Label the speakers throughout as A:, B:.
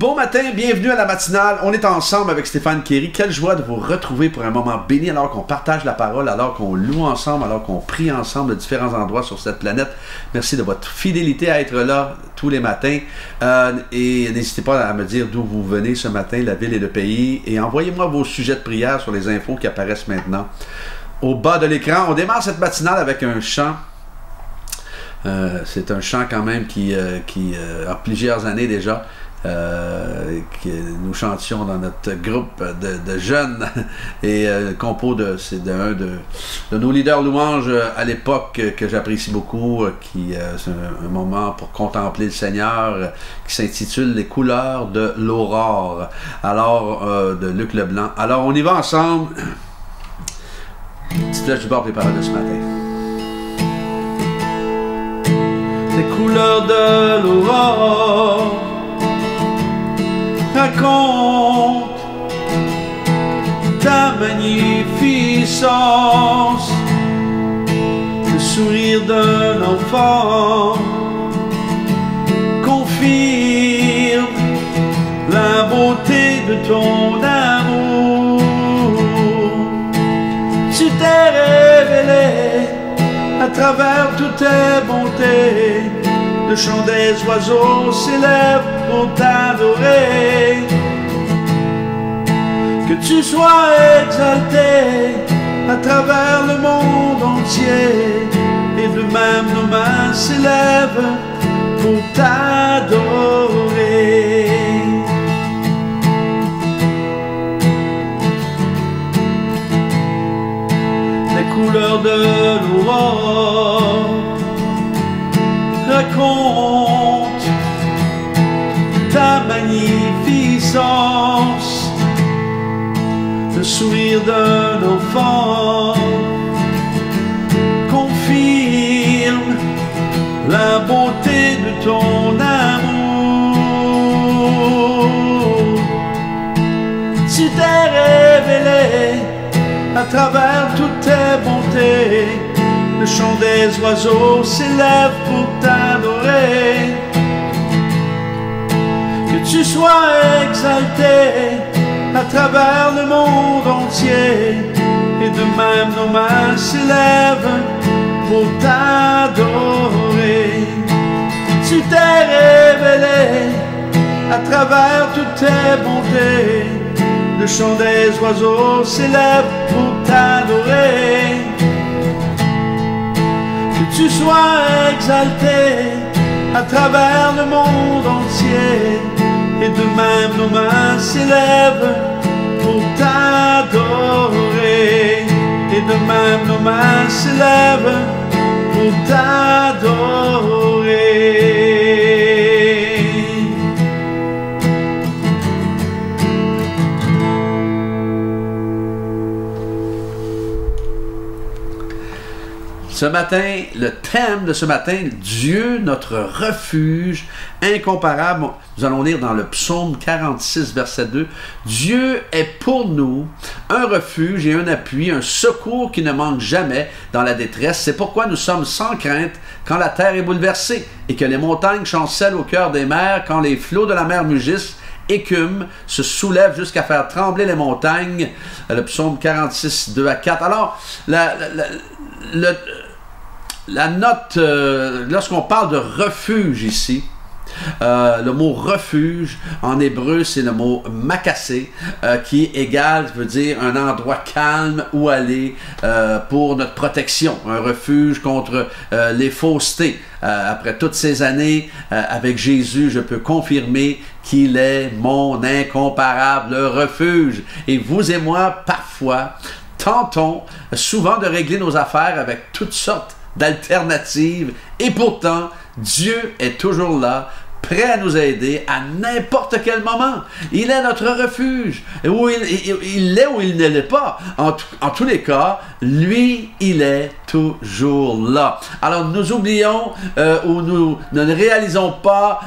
A: Bon matin, bienvenue à la matinale. On est ensemble avec Stéphane Kéry. Quelle joie de vous retrouver pour un moment béni alors qu'on partage la parole, alors qu'on loue ensemble, alors qu'on prie ensemble de différents endroits sur cette planète. Merci de votre fidélité à être là tous les matins. Et n'hésitez pas à me dire d'où vous venez ce matin, la ville et le pays. Et envoyez-moi vos sujets de prière sur les infos qui apparaissent maintenant. Au bas de l'écran, on démarre cette matinale avec un chant. C'est un chant quand même qui a plusieurs années déjà. Que nous chantions dans notre groupe de jeunes et compo c'est d'un de nos leaders louanges à l'époque que j'apprécie beaucoup, c'est un moment pour contempler le Seigneur qui s'intitule Les couleurs de l'aurore, alors de Luc Leblanc. Alors on y va ensemble. Petite flèche du bord pour les paroles de ce matin. Les couleurs de l'aurore raconte ta magnificence, le sourire d'un enfant confirme la beauté de ton amour. Tu t'es révélé à travers toutes tes bontés. Le chant des oiseaux s'élève pour t'adorer. Que tu sois exalté à travers le monde entier. Et de même nos mains s'élèvent pour t'adorer. Les couleurs de l'aurore raconte ta magnificence, le sourire d'un enfant confirme la beauté de ton amour. Tu t'es révélé à travers toutes tes bontés. Le chant des oiseaux s'élève pour t'adorer. Que tu sois exalté à travers le monde entier. Et de même nos mains s'élèvent pour t'adorer. Tu t'es révélé à travers toutes tes bontés. Le chant des oiseaux s'élève pour t'adorer. Que tu sois exalté à travers le monde entier. Et de même nos mains s'élèvent pour t'adorer. Et de même nos mains s'élèvent pour t'adorer. Ce matin, le thème de ce matin, Dieu, notre refuge incomparable. Nous allons lire dans le psaume 46, verset 2. Dieu est pour nous un refuge et un appui, un secours qui ne manque jamais dans la détresse. C'est pourquoi nous sommes sans crainte quand la terre est bouleversée et que les montagnes chancellent au cœur des mers, quand les flots de la mer mugissent, écume, se soulève jusqu'à faire trembler les montagnes. Le psaume 46, 2 à 4. Alors, la note, lorsqu'on parle de refuge ici, le mot refuge en hébreu c'est le mot makassé, qui est égal, veut dire un endroit calme où aller pour notre protection, un refuge contre les faussetés. Après toutes ces années avec Jésus, je peux confirmer qu'il est mon incomparable refuge. Et vous et moi, parfois, tentons souvent de régler nos affaires avec toutes sortes d'alternatives, et pourtant Dieu est toujours là, prêt à nous aider à n'importe quel moment. Il est notre refuge. Où il l'est ou il ne l'est pas. En tous les cas, lui, il est toujours là. Alors nous oublions ou nous ne réalisons pas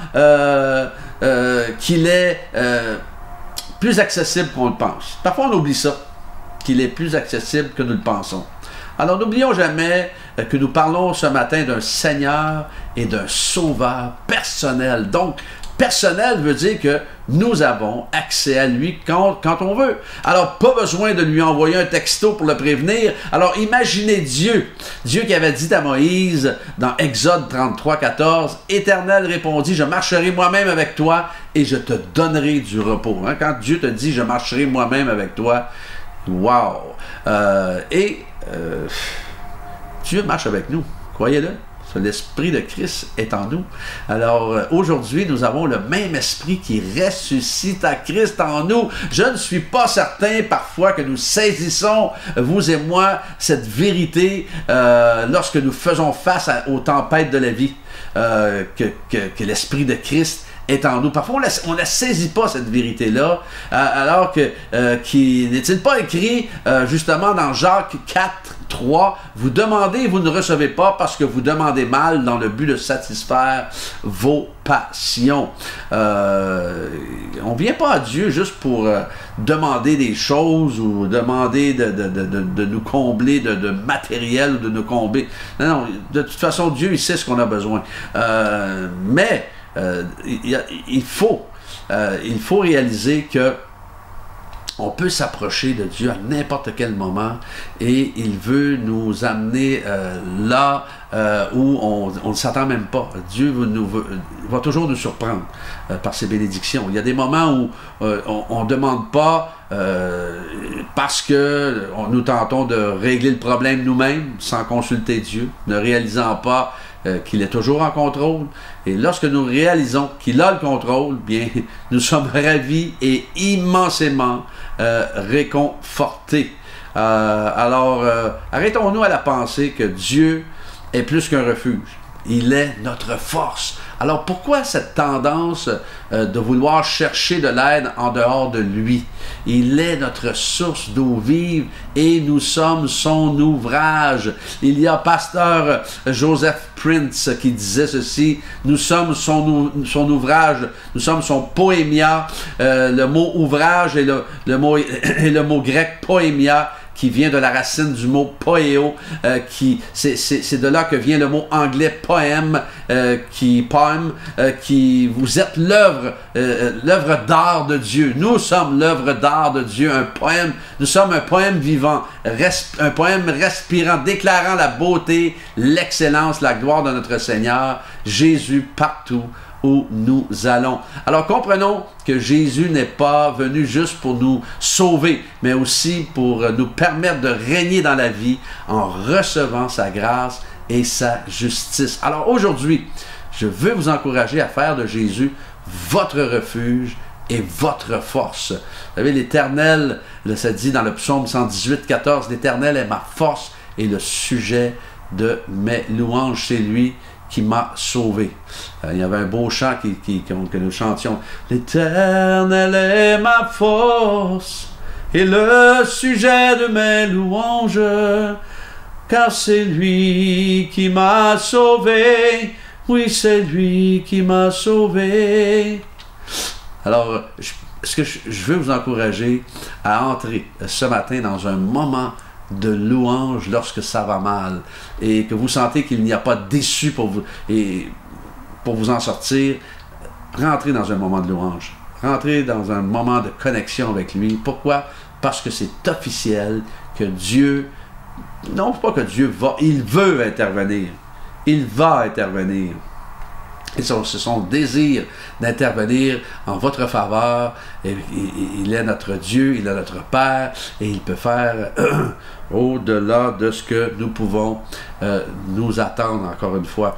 A: qu'il est plus accessible qu'on le pense. Parfois on oublie ça, qu'il est plus accessible que nous le pensons. Alors n'oublions jamais que nous parlons ce matin d'un Seigneur et d'un Sauveur personnel. Donc, personnel veut dire que nous avons accès à lui quand on veut. Alors, pas besoin de lui envoyer un texto pour le prévenir. Alors, imaginez Dieu. Dieu qui avait dit à Moïse dans Exode 33, 14, « Éternel répondit, je marcherai moi-même avec toi et je te donnerai du repos. » Quand Dieu te dit, « Je marcherai moi-même avec toi », wow! Dieu marche avec nous, croyez-le. L'Esprit de Christ est en nous. Alors, aujourd'hui, nous avons le même Esprit qui ressuscite à Christ en nous. Je ne suis pas certain parfois que nous saisissons, vous et moi, cette vérité lorsque nous faisons face aux tempêtes de la vie, que l'Esprit de Christ est en nous. Parfois, on ne saisit pas cette vérité-là, alors qui n'est-il pas écrit justement dans Jacques 4, 3, vous demandez et vous ne recevez pas parce que vous demandez mal dans le but de satisfaire vos passions. On ne vient pas à Dieu juste pour demander des choses ou demander de nous combler de matériel ou de nous combler. Non, non, de toute façon, Dieu, il sait ce qu'on a besoin. Mais il faut réaliser que on peut s'approcher de Dieu à n'importe quel moment et il veut nous amener là où on ne s'attend même pas. Dieu va toujours nous surprendre par ses bénédictions. Il y a des moments où on ne demande pas parce que nous tentons de régler le problème nous-mêmes sans consulter Dieu, ne réalisant pas qu'il est toujours en contrôle. Et lorsque nous réalisons qu'il a le contrôle, bien, nous sommes ravis et immensément réconfortés. Alors, arrêtons-nous à la pensée que Dieu est plus qu'un refuge. Il est notre force. Alors, pourquoi cette tendance de vouloir chercher de l'aide en dehors de lui? Il est notre source d'eau vive et nous sommes son ouvrage. Il y a pasteur Joseph Prince qui disait ceci, nous sommes son ouvrage, nous sommes son poémia. Le mot ouvrage et le mot grec poémia, qui vient de la racine du mot poéo, c'est de là que vient le mot anglais poème, qui vous êtes l'œuvre d'art de Dieu. Nous sommes l'œuvre d'art de Dieu, un poème, nous sommes un poème vivant, un poème respirant, déclarant la beauté, l'excellence, la gloire de notre Seigneur, Jésus partout où nous allons. Alors comprenons que Jésus n'est pas venu juste pour nous sauver, mais aussi pour nous permettre de régner dans la vie en recevant sa grâce et sa justice. Alors aujourd'hui, je veux vous encourager à faire de Jésus votre refuge et votre force. Vous savez, l'Éternel, ça dit dans le psaume 118, 14, l'Éternel est ma force et le sujet de mes louanges, c'est lui qui m'a sauvé. Il y avait un beau chant que nous chantions. L'Éternel est ma force et le sujet de mes louanges, car c'est lui qui m'a sauvé. Oui, c'est lui qui m'a sauvé. Alors, ce que je veux vous encourager à entrer ce matin dans un moment de louange lorsque ça va mal et que vous sentez qu'il n'y a pas d'issue pour vous en sortir, rentrez dans un moment de louange, rentrez dans un moment de connexion avec lui. Pourquoi? Parce que c'est officiel que Dieu, non pas que Dieu va, il veut intervenir, il va intervenir. Et c'est son désir d'intervenir en votre faveur. Et il est notre Dieu, il est notre Père, et il peut faire au-delà de ce que nous pouvons nous attendre, encore une fois.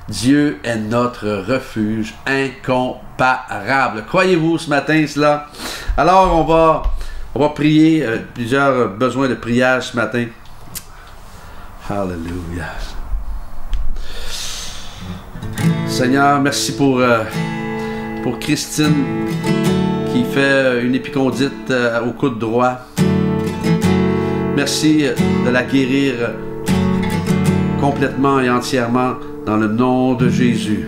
A: Dieu est notre refuge incomparable. Croyez-vous ce matin cela? Alors on va prier, plusieurs besoins de prière ce matin. Alléluia. Seigneur, merci pour Christine qui fait une épicondite au coude droit. Merci de la guérir complètement et entièrement dans le nom de Jésus.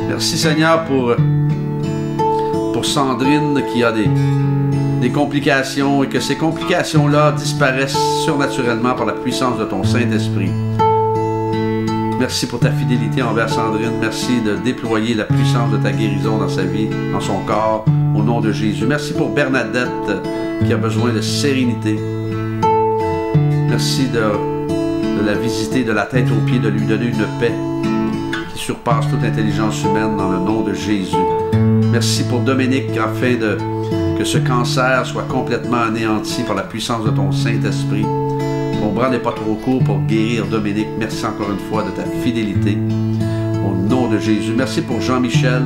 A: Merci Seigneur pour Sandrine qui a des complications et que ces complications-là disparaissent surnaturellement par la puissance de ton Saint-Esprit. Merci pour ta fidélité envers Sandrine. Merci de déployer la puissance de ta guérison dans sa vie, dans son corps, au nom de Jésus. Merci pour Bernadette qui a besoin de sérénité. Merci de la visiter de la tête aux pieds, de lui donner une paix qui surpasse toute intelligence humaine dans le nom de Jésus. Merci pour Dominique afin que ce cancer soit complètement anéanti par la puissance de ton Saint-Esprit. Mon bras n'est pas trop court pour guérir Dominique. Merci encore une fois de ta fidélité. Au nom de Jésus. Merci pour Jean-Michel.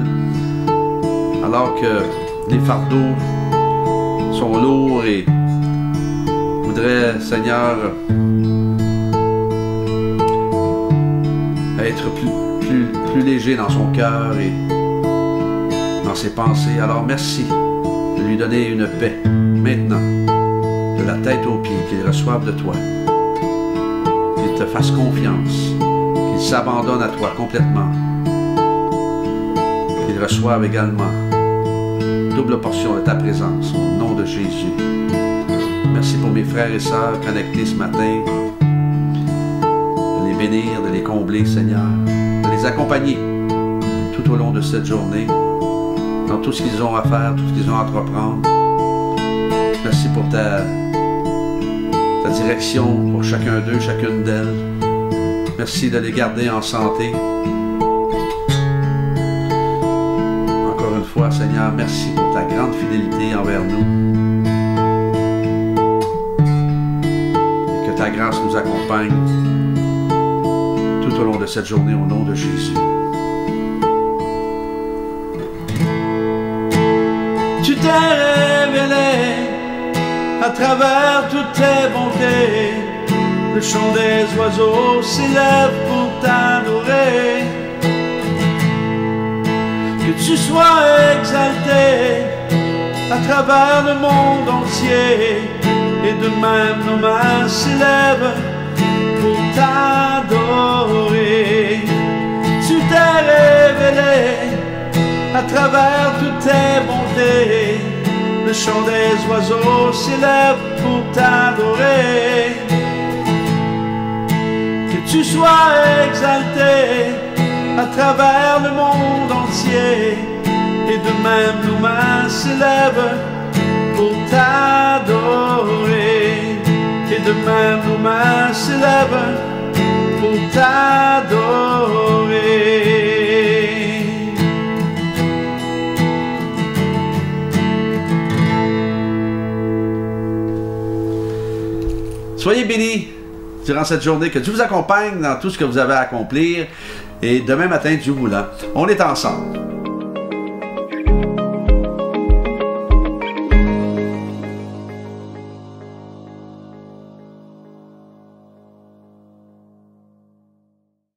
A: Alors que les fardeaux sont lourds et voudrait, Seigneur, être plus léger dans son cœur et dans ses pensées. Alors merci de lui donner une paix maintenant, de la tête aux pieds, qu'il reçoive de toi, qu'il te fasse confiance, qu'il s'abandonne à toi complètement, qu'il reçoive également double portion de ta présence au nom de Jésus. Merci pour mes frères et sœurs connectés ce matin, de les bénir, de les combler, Seigneur, de les accompagner tout au long de cette journée, dans tout ce qu'ils ont à faire, tout ce qu'ils ont à entreprendre. Merci pour ta direction pour chacun d'eux, chacune d'elles. Merci de les garder en santé. Encore une fois, Seigneur, merci pour ta grande fidélité envers nous. Et que ta grâce nous accompagne tout au long de cette journée au nom de Jésus.
B: Tu t'es révélé à travers toutes tes bontés. Le chant des oiseaux s'élève pour t'adorer. Que tu sois exalté à travers le monde entier. Et de même nos mains s'élèvent pour t'adorer. Tu t'es révélé à travers toutes tes bontés. Le chant des oiseaux s'élève pour t'adorer. Que tu sois exalté à travers le monde entier. Et de même nos mains s'élèvent pour t'adorer. Et de même nos mains s'élèvent pour t'adorer.
A: Soyez bénis durant cette journée, que Dieu vous accompagne dans tout ce que vous avez à accomplir. Et demain matin, Dieu voulant, on est ensemble.